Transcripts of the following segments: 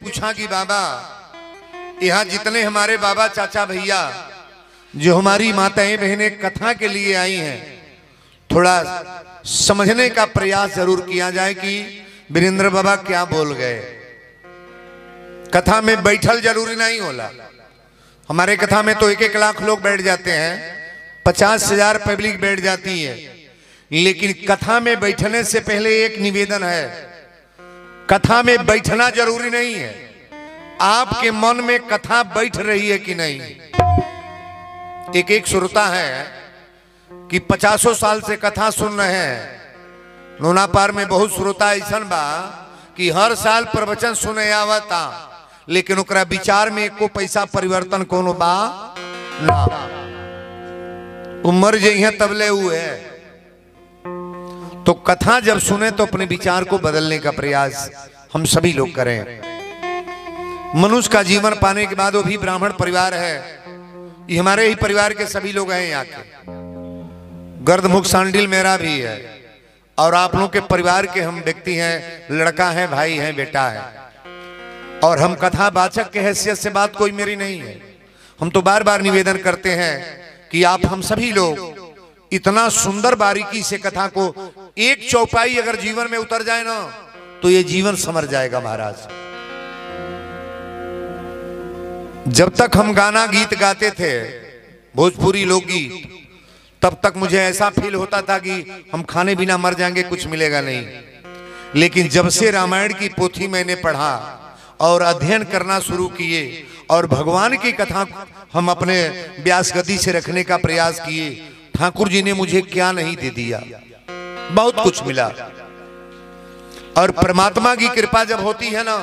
पूछा कि बाबा, यहाँ जितने हमारे बाबा चाचा भैया जो हमारी माताएं बहनें कथा के लिए आई हैं, थोड़ा समझने का प्रयास जरूर किया जाए कि वीरेंद्र बाबा क्या बोल गए। कथा में बैठल जरूरी नहीं होला। हमारे कथा में तो 1-1 लाख लोग बैठ जाते हैं, 50,000 पब्लिक बैठ जाती है। लेकिन कथा में बैठने से पहले एक निवेदन है, कथा में बैठना जरूरी नहीं है, आपके मन में कथा बैठ रही है कि नहीं। एक श्रोता है कि 50 साल से कथा सुन रहे हैं। नूनापार में बहुत श्रोता ऐसा बा कि हर साल प्रवचन सुने आवता, लेकिन ओकरा विचार में एको पैसा परिवर्तन कोनो बा ना। उम्र जइहे तबले हुए है। तो कथा जब सुने तो अपने विचार को बदलने का प्रयास हम सभी लोग करें। मनुष्य का जीवन पाने के बाद वो भी ब्राह्मण परिवार है, ये हमारे ही परिवार के सभी लोग हैं यहाँ के। गर्दमुख सांडिल मेरा भी है और आप लोग के परिवार के हम व्यक्ति हैं, लड़का है, भाई है, बेटा है। और हम कथा वाचक के हैसियत से बात कोई मेरी नहीं है। हम तो बार बार निवेदन करते हैं कि आप हम सभी लोग इतना सुंदर बारीकी से कथा को एक चौपाई अगर जीवन में उतर जाए ना तो ये जीवन संवर जाएगा महाराज। जब तक हम गाना गीत गाते थे, भोजपुरी लोकगीत, तब तक मुझे ऐसा फील होता था कि हम खाने बिना मर जाएंगे, कुछ मिलेगा नहीं। लेकिन जब से रामायण की पोथी मैंने पढ़ा और अध्ययन करना शुरू किए और भगवान की कथा हम अपने व्यास गद्दी से रखने का प्रयास किए, ठाकुर जी ने मुझे क्या नहीं दे दिया, बहुत कुछ मिला। और परमात्मा की कृपा जब होती है ना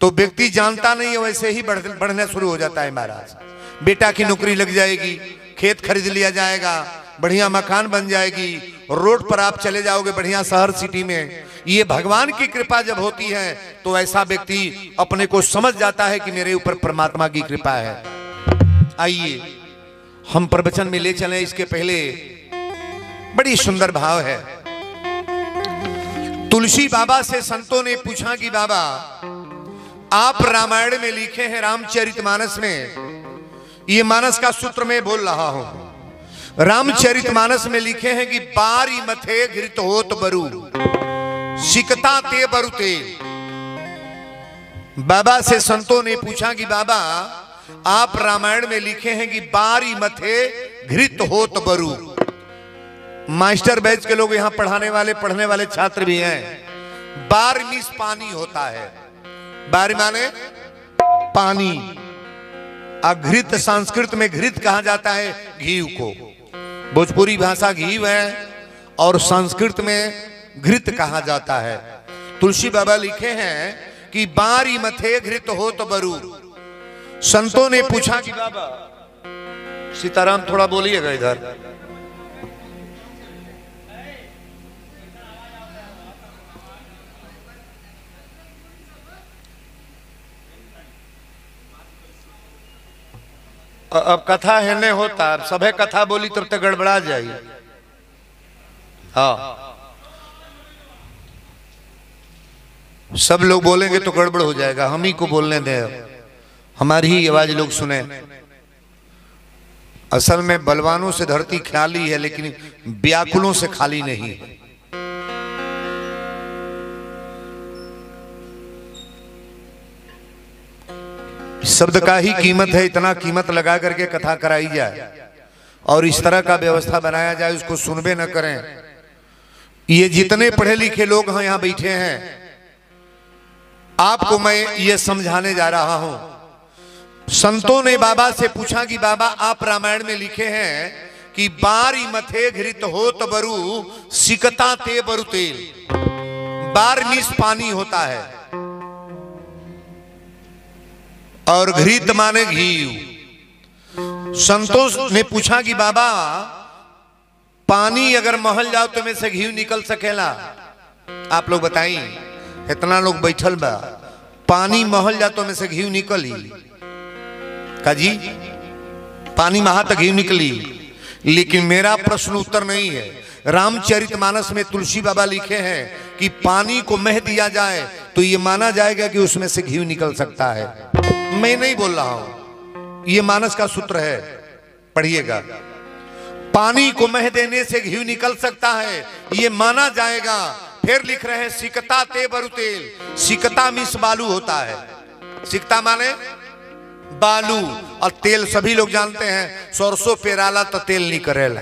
तो व्यक्ति जानता नहीं है, वैसे ही बढ़ने शुरू हो जाता है महाराज। बेटा की नौकरी लग जाएगी, खेत खरीद लिया जाएगा, बढ़िया मकान बन जाएगी, रोड पर आप चले जाओगे बढ़िया शहर सिटी में। ये भगवान की कृपा जब होती है तो ऐसा व्यक्ति अपने को समझ जाता है कि मेरे ऊपर परमात्मा की कृपा है। आइए हम प्रवचन में ले चलें। इसके पहले बड़ी सुंदर भाव है। तुलसी बाबा से संतों ने पूछा कि बाबा, आप रामायण में लिखे हैं, रामचरितमानस में, ये मानस का सूत्र में बोल रहा हूं। रामचरितमानस में लिखे हैं कि बारी मथे घृत होत बरु सिकता ते बरुते। बाबा से संतों ने पूछा कि बाबा, आप रामायण में लिखे हैं कि बारी मथे घृत होत बरु। मास्टर बैच के लोग यहां पढ़ने वाले छात्र भी हैं। बार मीन्स पानी होता है, बारी माने पानी। घृत संस्कृत में घृत कहा जाता है घीव को। भोजपुरी भाषा घीव है और संस्कृत में घृत कहा जाता है। तुलसी बाबा लिखे हैं कि बारी मथे घृत होत बरु। संतों ने पूछा कि बाबा, सीताराम थोड़ा बोलिएगा इधर। अब कथा है नहीं होता, अब सभे कथा बोली तब तक गड़बड़ा जाए। हाँ, सब लोग बोलेंगे तो गड़बड़ हो जाएगा। हम ही को बोलने दें, हमारी ही आवाज लोग सुने। असल में बलवानों से धरती खाली है, लेकिन व्याकुलों से खाली नहीं है। शब्द का ही कीमत है, इतना कीमत लगा करके कथा कराई जाए और इस तरह का व्यवस्था बनाया जाए, उसको सुनबे न करें। ये जितने पढ़े लिखे लोग यहाँ बैठे हैं, आपको मैं ये समझाने जा रहा हूं। संतों ने बाबा से पूछा कि बाबा, आप रामायण में लिखे हैं कि बारी मथे घृत होत बरु सिकता ते बरु तेल। बार मीन्स पानी होता है और घृत माने घी। संतों ने पूछा कि बाबा, पानी अगर महल जाओ तो में से घी निकल सकेला? आप लोग बताइए। इतना लोग बैठल बा, पानी महल जा तो में से घी निकली का जी? पानी महा तक घी निकली। लेकिन मेरा प्रश्न उत्तर नहीं है। रामचरितमानस में तुलसी बाबा लिखे हैं कि पानी को मह दिया जाए तो ये माना जाएगा कि उसमें से घी निकल सकता है। मैं नहीं बोल रहा हूं, ये मानस का सूत्र है, पढ़िएगा। पानी को मह देने से घी निकल सकता है, ये माना जाएगा। फिर लिख रहे हैं सिकता ते बरु तेल। सिकता मिस बालू होता है, सिकता माने बालू, और तेल सभी लोग जानते हैं, सरसों पेराला तो तेल नहीं करेला।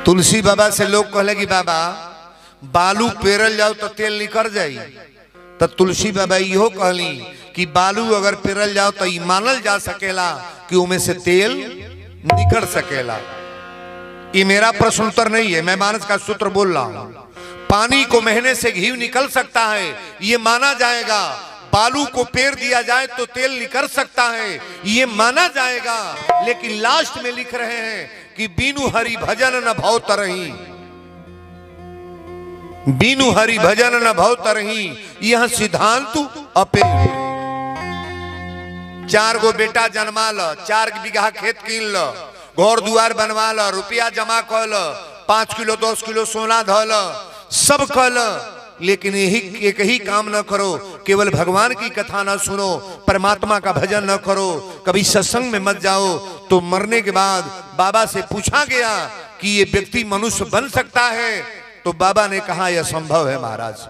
तुलसी बाबा से लोग कहले कि बाबा बालू पेरल जाओ तो तेल निकल जाई, तो तुलसी बाबा इहो कहली कि बालू अगर पेरल जाओ तो मानल जा सकेला कि उनमें से तेल निकल सकेला। ये मेरा प्रश्न उत्तर नहीं है, मैं मानस का सूत्र बोल रहा हूं। पानी को महने से घी निकल सकता है, ये माना जाएगा। बालू को पेर दिया जाए तो तेल निकल सकता है, ये माना जाएगा। लेकिन लास्ट में लिख रहे हैं कि बीनु हरि भजन न भव तरही, बीनु हरि भजन न भव तरही, यह सिद्धांत अपे। 4 गो बेटा जन्मा ल, 4 बीघा खेत कीन ल, घर दुआर बनवा ल, रुपया जमा कर ल, 5 किलो 10 किलो सोना धल, सब कल, लेकिन यही एक ही काम न करो, केवल भगवान की कथा न सुनो, परमात्मा का भजन न करो, कभी सत्संग में मत जाओ। तो मरने के बाद बाबा से पूछा गया कि ये व्यक्ति मनुष्य बन सकता है, तो बाबा ने कहा यह संभव है महाराज।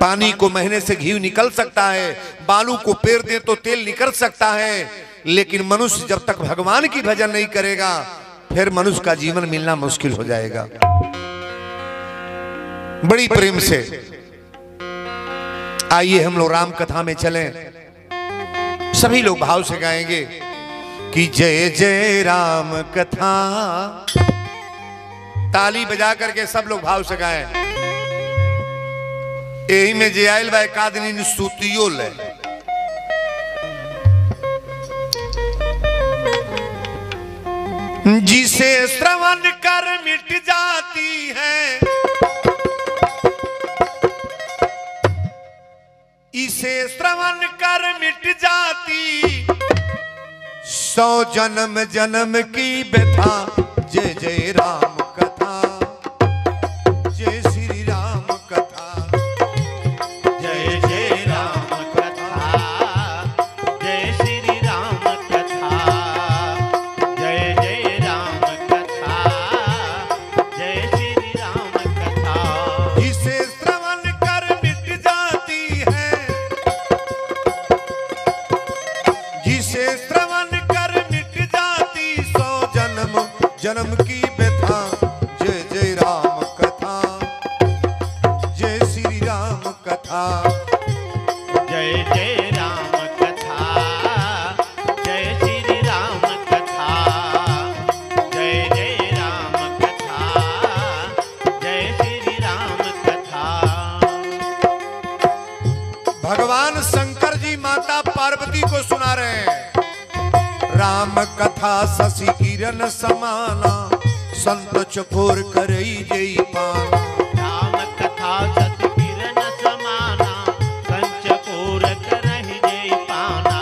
पानी को महीने से घी निकल सकता है, बालू को पेर दे तो तेल निकल सकता है, लेकिन मनुष्य जब तक भगवान की भजन नहीं करेगा, फिर मनुष्य का जीवन मिलना मुश्किल हो जाएगा। बड़ी प्रेम से आइए हम लोग राम कथा में चलें। सभी लोग भाव से गाएंगे कि जय जय राम कथा। ताली बजा करके सब लोग भाव से गाएं। यही में जे आयल बा एकादनी स्तुतियो ले। जिसे श्रवण कर मिट जाती है, इसे श्रवण कर मिट जाती 100 जन्म जन्म की व्यथा। जय जय राम कथा, जय श्री राम कथा, जय जय राम कथा, जय श्री राम कथा, जय जय राम कथा, जय श्री राम कथा। जिसे श्रवण कर मिट जाती है, जिसे श्रवण कर मिट जाती 100 जन्म जन्म की व्यथा। जय जय राम कथा, जय श्री राम कथा, जय जय राम कथा, जय श्री राम कथा, जय जय राम कथा, जय श्री राम कथा। भगवान शंकर जी माता पार्वती को सुना रहे हैं। राम कथा शशि किरण समाना, संत चकोर करई जई पाना। राम कथा सत किरण समाना, संत चकोर करहि जय पाना।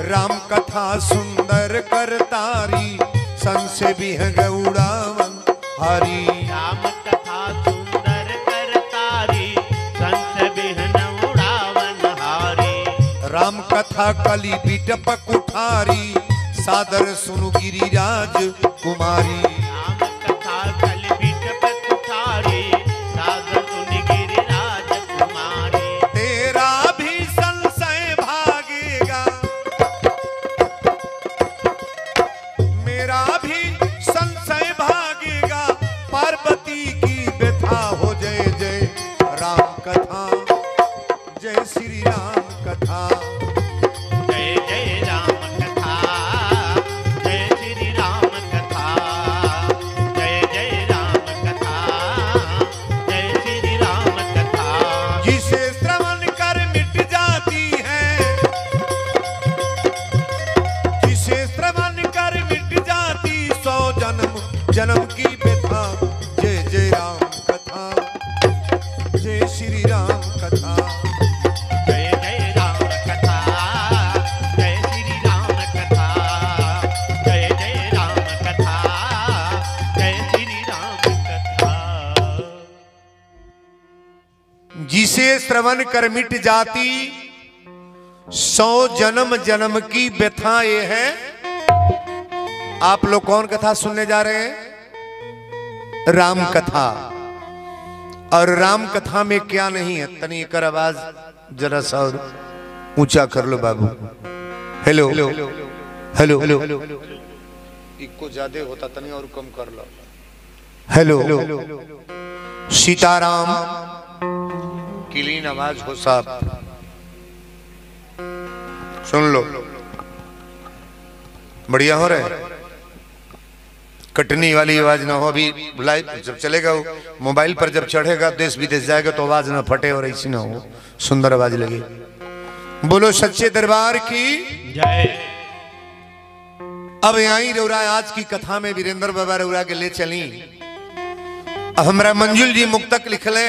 राम कथा सुंदर करतारी, संसे बिहग उड़ावन हरी। राम कथा सुंदर करतारी, संत बिहन उड़ावन हारी। राम कथा कली बिटप कुठारी, सादर सुनु गिरिराज कुमारी। राम कथा कल बिटप कुठारी, सादर सुनि गिरिराज कुमारी। तेरा भी संशय भागेगा, मेरा भी संशय भागेगा, पार्वती की व्यथा हो। जय जय राम कथा, जय श्री राम कथा, जय जय राम कथा, जय श्री राम कथा, जय जय राम कथा, जय श्री राम कथा। जिसे श्रवण कर मिट जाती है, जिसे श्रवण कर मिट जाती 100 जन्म जन्म की व्यथा। जय जय राम कथा, जय श्री राम कथा, जय जय राम कथा, जय श्री राम कथा, जय जय राम कथा, जय श्री राम कथा। जिसे श्रवण कर मिट जाती 100 जन्म जन्म की व्यथा ये है। आप लोग कौन कथा सुनने जा रहे हैं? राम कथा। और राम कथा में क्या नहीं है? तनी कर आवाज जरा सा और ऊंचा कर लो बाबू। हेलो हेलो हेलो, इको ज्यादा होता तनी और कम कर लो। हेलो, सीताराम क्लीन आवाज हो साहब, सुन लो, बढ़िया हो रहा है। कटनी वाली आवाज ना हो। अभी लाइव जब चलेगा मोबाइल पर, जब चढ़ेगा देश विदेश जाएगा तो आवाज ना फटे और ऐसी ना हो, सुंदर आवाज लगे। बोलो सच्चे दरबार की जय। अब यहीं रौरा आज की कथा में वीरेंद्र बाबा रौरा के ले चली। हमरा मंजुल जी मुक्तक लिखले।